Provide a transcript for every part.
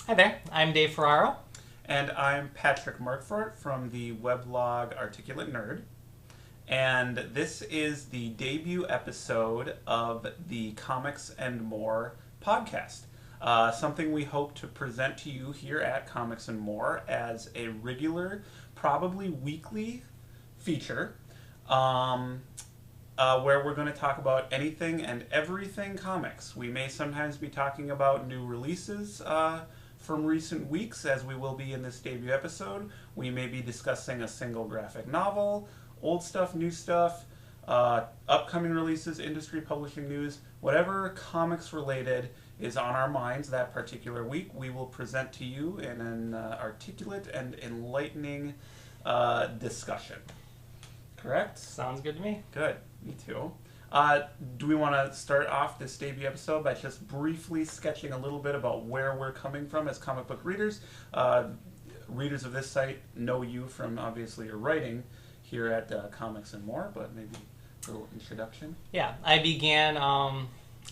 Hi there, I'm Dave Ferraro. And I'm Patrick Markfort from the weblog Articulate Nerd. And this is the debut episode of the Comics and More podcast. Something we hope to present to you here at Comics and More as a regular, probably weekly feature where we're going to talk about anything and everything comics. We may sometimes be talking about new releases from recent weeks, as we will be in this debut episode. We may be discussing a single graphic novel, old stuff, new stuff, upcoming releases, industry publishing news, whatever comics related is on our minds that particular week, we will present to you in an articulate and enlightening discussion. Correct? Sounds good to me. Good. Me too. Do we want to start off this debut episode by just briefly sketching a little bit about where we're coming from as comic book readers? Readers of this site know you from obviously your writing here at Comics and More, but maybe a little introduction. Yeah, I began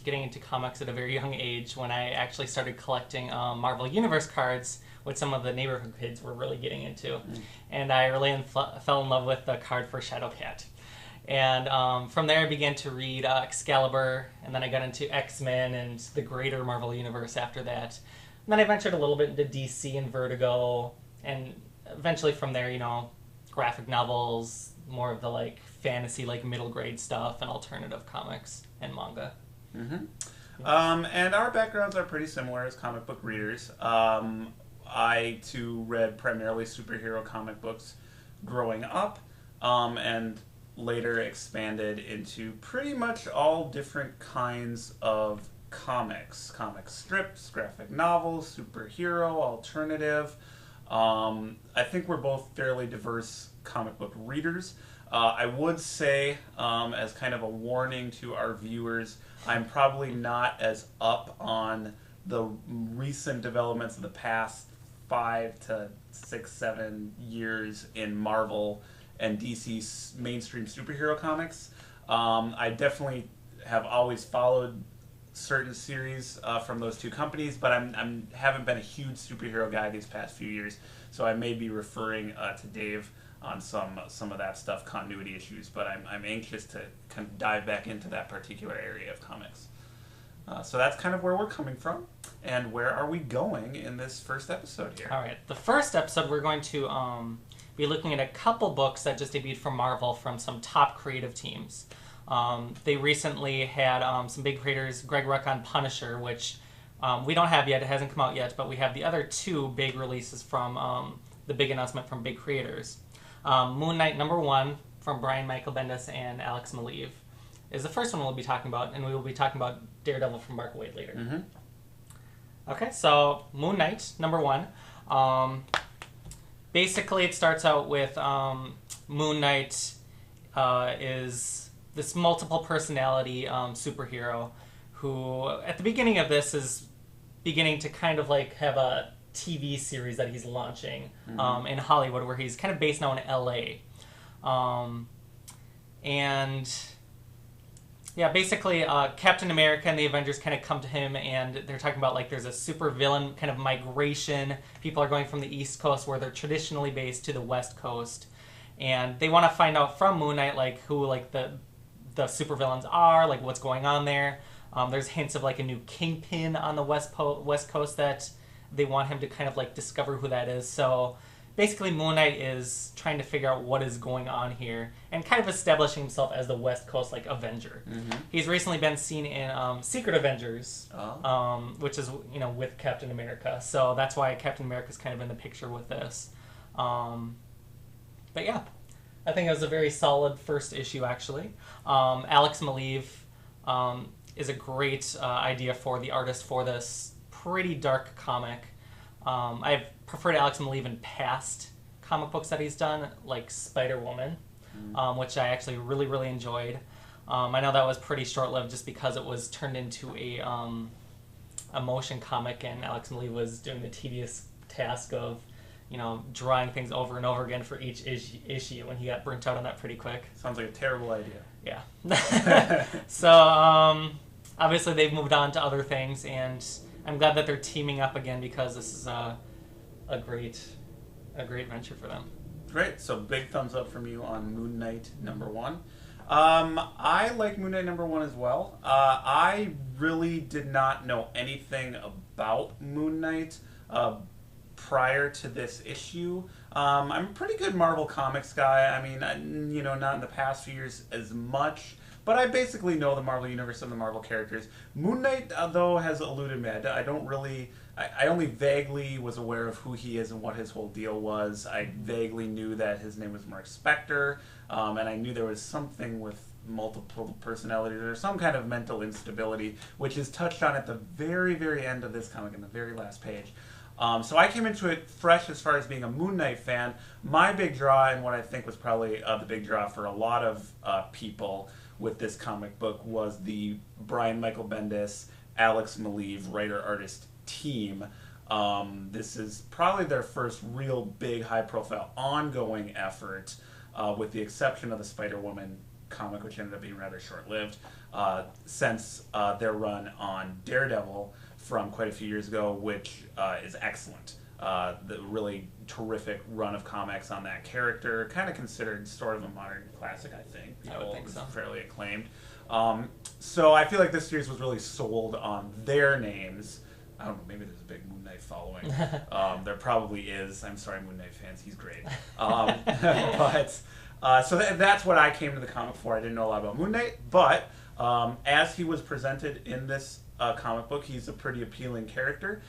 getting into comics at a very young age when I actually started collecting Marvel Universe cards, which some of the neighborhood kids were really getting into. And I really fell in love with the card for Shadowcat. And from there I began to read Excalibur, and then I got into X-Men and the greater Marvel Universe after that. And then I ventured a little bit into DC and Vertigo, and eventually from there, graphic novels, more of the fantasy, middle grade stuff, and alternative comics and manga. Mm-hmm. And our backgrounds are pretty similar as comic book readers. I too read primarily superhero comic books growing up, and later expanded into pretty much all different kinds of comics. Comic strips, graphic novels, superhero, alternative. I think we're both fairly diverse comic book readers. I would say, as kind of a warning to our viewers, I'm probably not as up on the recent developments of the past 5 to 6, 7 years in Marvel and DC's mainstream superhero comics. I definitely have always followed certain series from those two companies, but I haven't been a huge superhero guy these past few years, so I may be referring to Dave on some of that stuff, continuity issues, but I'm anxious to kind of dive back into that particular area of comics. So that's kind of where we're coming from, and where are we going in this first episode here? All right, the first episode we're going to be looking at a couple books that just debuted from Marvel from some top creative teams. They recently had some big creators, Greg Rucka on Punisher, which we don't have yet, it hasn't come out yet, but we have the other two big releases from the big announcement from big creators. Moon Knight #1 from Brian Michael Bendis and Alex Maleev is the first one we'll be talking about, and we will be talking about Daredevil from Mark Waid later. Mm-hmm. Okay, so Moon Knight #1. Basically, it starts out with Moon Knight is this multiple personality superhero who, at the beginning of this, is beginning to kind of have a TV series that he's launching in Hollywood, where he's kind of based now in LA. And yeah, basically Captain America and the Avengers kind of come to him, and they're talking about there's a super villain kind of migration. People are going from the East Coast, where they're traditionally based, to the West Coast, and they want to find out from Moon Knight who the super villains are, what's going on there. There's hints of a new Kingpin on the West Coast that they want him to kind of discover who that is. So basically Moon Knight is trying to figure out what is going on here and kind of establishing himself as the West Coast Avenger. Mm-hmm. He's recently been seen in Secret Avengers, which is with Captain America. So that's why Captain America's kind of in the picture with this. But yeah, I think it was a very solid first issue, actually. Alex Maleev is a great idea for the artist for this pretty dark comic. I've preferred Alex Maleev in past comic books that he's done, like Spider-Woman, which I actually really, really enjoyed. I know that was pretty short-lived just because it was turned into a motion comic, and Alex Maleev was doing the tedious task of drawing things over and over again for each issue, and he got burnt out on that pretty quick. Sounds like a terrible idea. Yeah. So, obviously they've moved on to other things, and I'm glad that they're teaming up again because this is a great venture for them. Great. So big thumbs up from you on Moon Knight #1. I like Moon Knight #1 as well. I really did not know anything about Moon Knight prior to this issue. I'm a pretty good Marvel Comics guy. I mean, not in the past few years as much, but I basically know the Marvel Universe and the Marvel characters. Moon Knight, though, has eluded me. I don't really... I only vaguely was aware of who he is and what his whole deal was. I vaguely knew that his name was Mark Spector, and I knew there was something with multiple personalities or some kind of mental instability, which is touched on at the very, very end of this comic, in the very last page. So I came into it fresh as far as being a Moon Knight fan. My big draw, and what I think was probably the big draw for a lot of people with this comic book, was the Brian Michael Bendis, Alex Maleev writer-artist team. This is probably their first real big, high-profile, ongoing effort, with the exception of the Spider-Woman comic, which ended up being rather short-lived, since their run on Daredevil from quite a few years ago, which is excellent. The really terrific run of comics on that character, kind of considered sort of a modern classic, I think. I would think so. Fairly acclaimed. So I feel like this series was really sold on their names. I don't know, maybe there's a big Moon Knight following. There probably is. I'm sorry, Moon Knight fans, he's great. So that's what I came to the comic for. I didn't know a lot about Moon Knight, but as he was presented in this comic book, he's a pretty appealing character.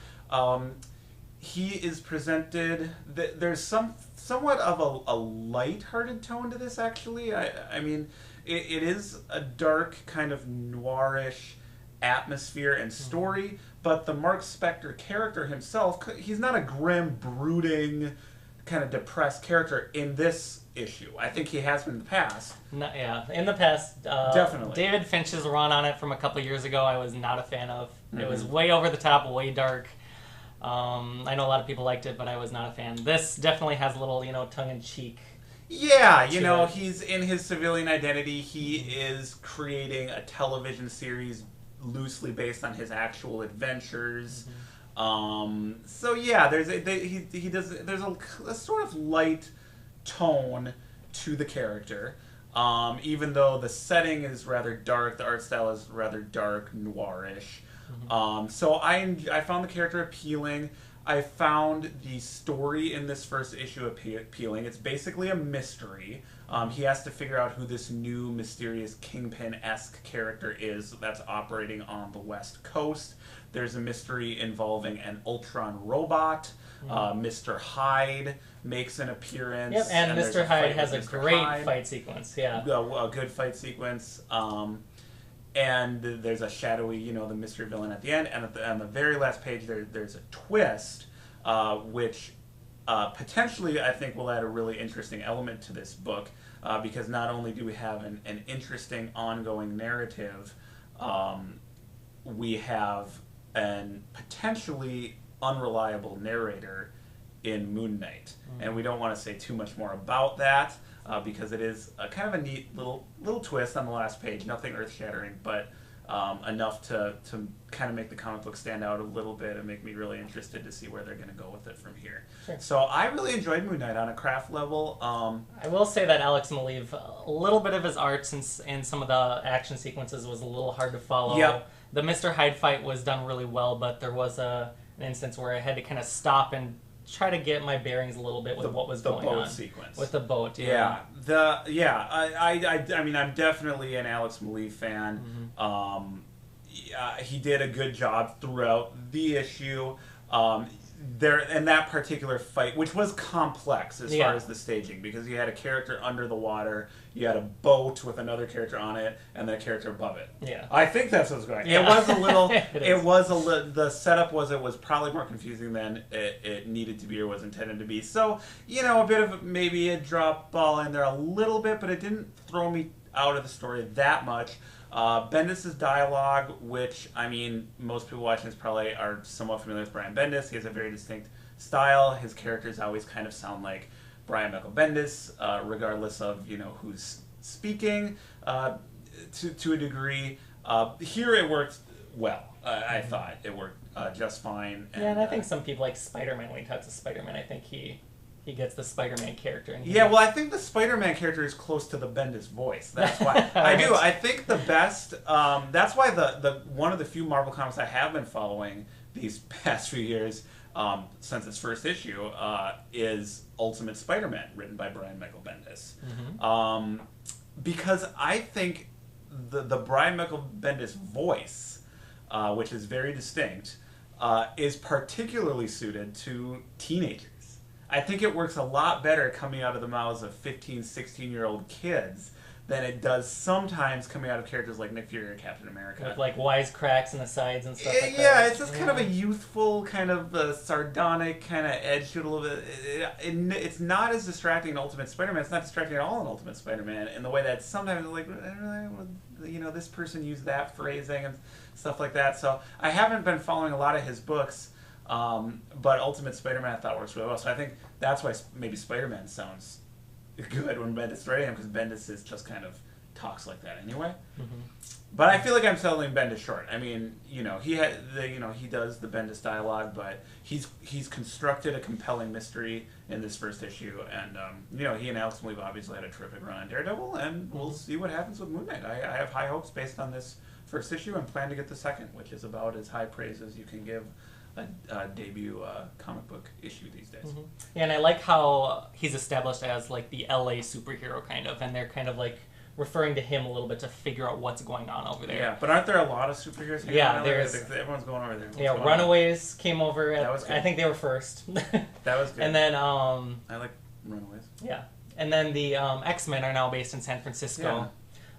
He is presented... There's somewhat of a light-hearted tone to this, actually. I mean, it is a dark, kind of noirish atmosphere and story, but the Mark Spector character himself, he's not a grim, brooding, kind of depressed character in this issue. I think he has been in the past. In the past. Definitely. David Finch's run on it from a couple of years ago, I was not a fan of. It was way over the top, way dark. I know a lot of people liked it, but I was not a fan. This definitely has a little, tongue-in-cheek. Yeah, he's in his civilian identity. He is creating a television series loosely based on his actual adventures. So yeah, there's a sort of light tone to the character, even though the setting is rather dark, the art style is rather dark, noirish. So I found the character appealing. I found the story in this first issue appealing. It's basically a mystery. He has to figure out who this new mysterious Kingpin-esque character is that's operating on the West Coast. There's a mystery involving an Ultron robot. Mr. Hyde makes an appearance. Yep, and Mr. Hyde has a great fight sequence. Yeah, a good fight sequence. And there's a shadowy, the mystery villain at the end. And on the very last page, there's a twist, which potentially I think will add a really interesting element to this book, because not only do we have an interesting ongoing narrative, we have an potentially unreliable narrator in Moon Knight. And we don't want to say too much more about that, because it is a kind of a neat little twist on the last page. Nothing earth-shattering, but enough to kind of make the comic book stand out a little bit and make me really interested to see where they're going to go with it from here. Sure. So I really enjoyed Moon Knight on a craft level. I will say that Alex Maleev, a little bit of his art and some of the action sequences was a little hard to follow. Yep. The Mr. Hyde fight was done really well, but there was an instance where I had to kind of stop and try to get my bearings a little bit with what was going on. The boat sequence. With the boat, yeah. I mean, I'm definitely an Alex Maleev fan. He did a good job throughout the issue. In that particular fight, which was complex as far as the staging, because you had a character under the water, you had a boat with another character on it, and then a character above it. Yeah, I think that's what's going on. Yeah. It was a little. The setup was probably more confusing than it needed to be or was intended to be. So a bit of maybe a drop ball in there a little bit, but it didn't throw me out of the story that much. Bendis' dialogue, which, I mean, most people watching this probably are somewhat familiar with Brian Bendis. He has a very distinct style. His characters always kind of sound like Brian Michael Bendis, regardless of, who's speaking, to a degree. Here it worked well. I thought it worked just fine. And I think some people like Spider-Man, when he talks to Spider-Man, I think he gets the Spider-Man character. And well, I think the Spider-Man character is close to the Bendis voice. That's why I do. I think the best. That's why the one of the few Marvel comics I have been following these past few years, since its first issue, is Ultimate Spider-Man, written by Brian Michael Bendis. Because I think the Brian Michael Bendis voice, which is very distinct, is particularly suited to teenagers. I think it works a lot better coming out of the mouths of 15, 16-year-old kids than it does sometimes coming out of characters like Nick Fury or Captain America. With like wisecracks in the sides and stuff like that. Yeah, it's just kind of a youthful, kind of sardonic kind of edge to it a little bit. It's not as distracting in Ultimate Spider-Man. It's not distracting at all in Ultimate Spider-Man in the way that sometimes it's like, this person used that phrasing and stuff like that. So I haven't been following a lot of his books. But Ultimate Spider-Man I thought works really well. So I think that's why maybe Spider-Man sounds good when Bendis is writing him, because Bendis is just kind of talks like that anyway. But I feel like I'm selling Bendis short. I mean, he does the Bendis dialogue, but he's constructed a compelling mystery in this first issue, and he and Alex Maleev obviously had a terrific run on Daredevil, and we'll see what happens with Moon Knight. I have high hopes based on this first issue, and plan to get the second, which is about as high praise as you can give a debut comic book issue these days. Yeah, and I like how he's established as like the LA superhero kind of, and they're kind of like referring to him a little bit to figure out what's going on over there. Yeah, but aren't there a lot of superheroes hanging out in LA? Everyone's going over there. What's Runaways came over. That was good. I think they were first. That was good. And then I like Runaways. Yeah, and then the X-Men are now based in San Francisco.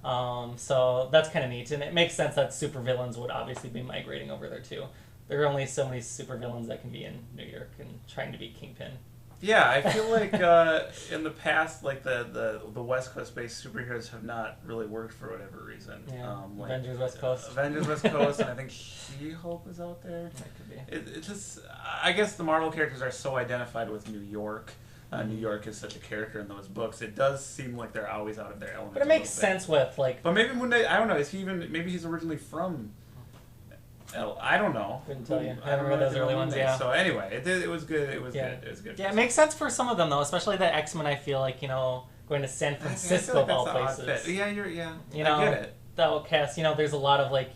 So that's kind of neat, and it makes sense that supervillains would obviously be migrating over there too. There are only so many supervillains that can be in New York and trying to be Kingpin. Yeah, I feel like in the past, like the West Coast based superheroes have not really worked for whatever reason. Yeah. Like, Avengers West Coast. Avengers West Coast, and I think She-Hulk is out there. That could be. It just, I guess the Marvel characters are so identified with New York. New York is such a character in those books. It does seem like they're always out of their element. But it makes sense with like. But maybe Moon Knight, I don't know. Is he even? Maybe he's originally from. I don't know. Couldn't tell you. I haven't read those early ones. Yeah. So anyway, it was good. It was good. It was good. Yeah, it makes sense for some of them though, especially the X-Men. I feel like going to San Francisco of all places. Yeah, I get it. That cast. There's a lot of like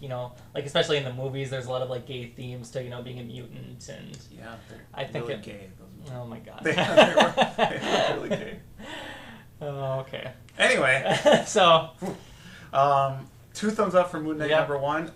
especially in the movies, there's a lot of like gay themes to being a mutant and. Yeah, I think really gay. Oh my god. They were really gay. Oh, okay. Anyway, so. 2 thumbs up for Moon Knight #1.